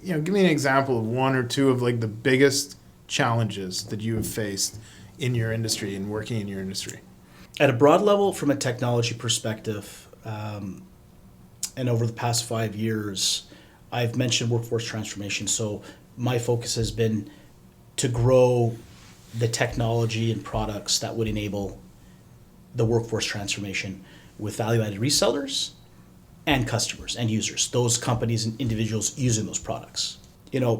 Give me an example of one or two of like the biggest challenges that you have faced in your industry and working in your industry. At a broad level, from a technology perspective, and over the past 5 years, I've mentioned workforce transformation. So my focus has been to grow the technology and products that would enable the workforce transformation with value-added resellers and customers and users, those companies and individuals using those products.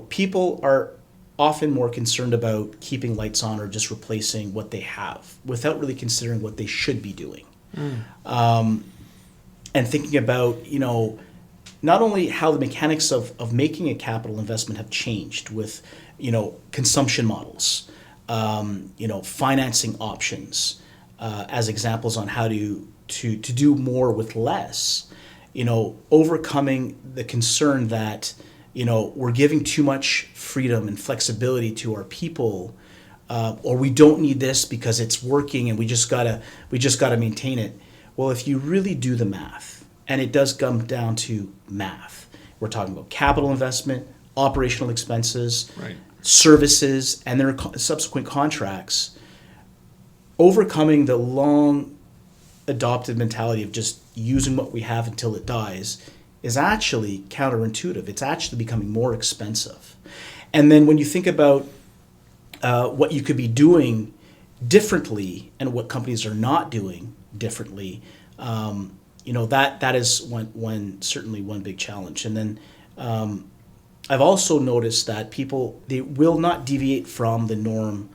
People are often more concerned about keeping lights on or just replacing what they have without really considering what they should be doing. And thinking about, not only how the mechanics of making a capital investment have changed with, consumption models, financing options, as examples on how to do more with less, overcoming the concern that, we're giving too much freedom and flexibility to our people, or we don't need this because it's working and we just gotta maintain it. Well, if you really do the math, and it does come down to math, we're talking about capital investment, operational expenses, right, services, and their subsequent contracts. Overcoming the long adopted mentality of just using what we have until it dies is actually counterintuitive. It's actually becoming more expensive. And then when you think about what you could be doing differently and what companies are not doing differently, that is certainly one big challenge. And then I've also noticed that people, they will not deviate from the norm.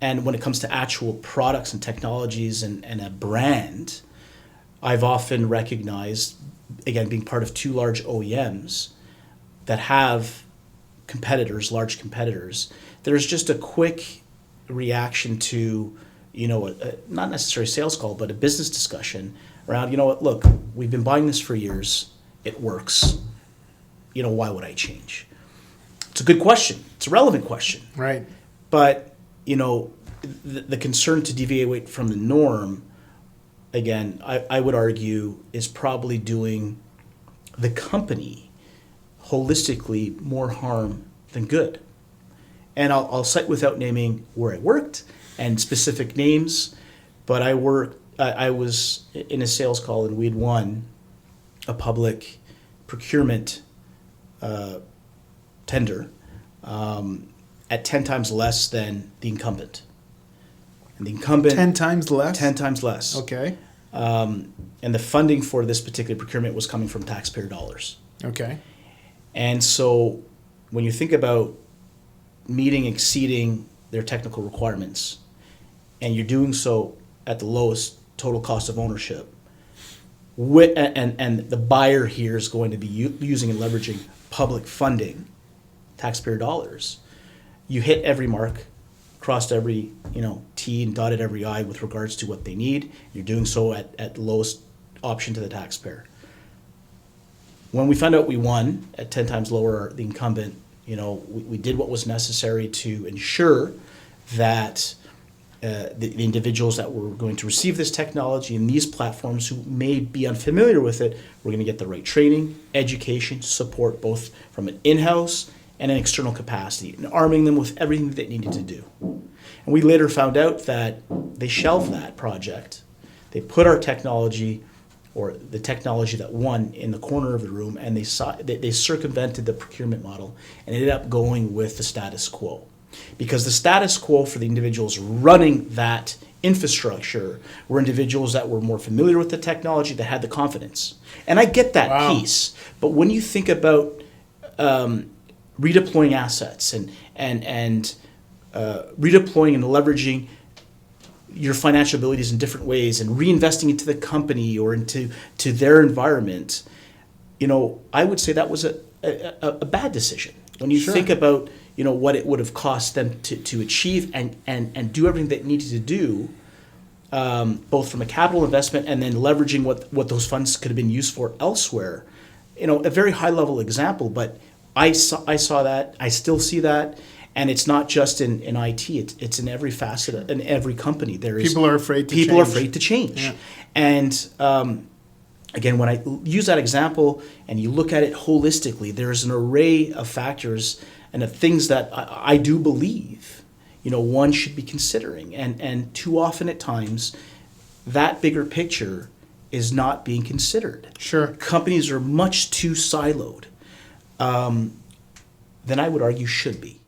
And when it comes to actual products and technologies and a brand, I've often recognized, again, being part of two large OEMs that have large competitors, there's just a quick reaction to, not necessarily a sales call, but a business discussion around, look, we've been buying this for years. It works. Why would I change? It's a good question. It's a relevant question. Right. But, the concern to deviate from the norm, again, I would argue, is probably doing the company holistically more harm than good. And I'll cite without naming where I worked and specific names, but I was in a sales call and we'd won a public procurement tender at 10 times less than the incumbent. And the incumbent 10 times less? 10 times less. Okay. And the funding for this particular procurement was coming from taxpayer dollars. Okay. And so when you think about exceeding their technical requirements, and you're doing so at the lowest total cost of ownership, and the buyer here is going to be using and leveraging public funding, taxpayer dollars, you hit every mark, crossed every T and dotted every I with regards to what they need. You're doing so at the lowest option to the taxpayer. When we found out we won at 10 times lower the incumbent, we did what was necessary to ensure that the individuals that were going to receive this technology and these platforms who may be unfamiliar with it, were going to get the right training, education, support, both from an in-house and an external capacity, and arming them with everything that they needed to do. And we later found out that they shelved that project. They put our technology, or the technology that won, in the corner of the room, and they circumvented the procurement model and ended up going with the status quo. Because the status quo for the individuals running that infrastructure were individuals that were more familiar with the technology, that had the confidence. And I get that piece. But when you think about redeploying assets and redeploying and leveraging your financial abilities in different ways and reinvesting into the company or into their environment, I would say that was a bad decision. When you think about what it would have cost them to achieve and do everything they needed to do, both from a capital investment and then leveraging what those funds could have been used for elsewhere. A very high level example, but I saw that, I still see that, and it's not just in IT, it's in every facet, in every company. People are afraid to change. Yeah. And again, when I use that example and you look at it holistically, there's an array of factors and of things that I do believe, one should be considering. And too often at times, that bigger picture is not being considered. Sure. Companies are much too siloed than I would argue should be.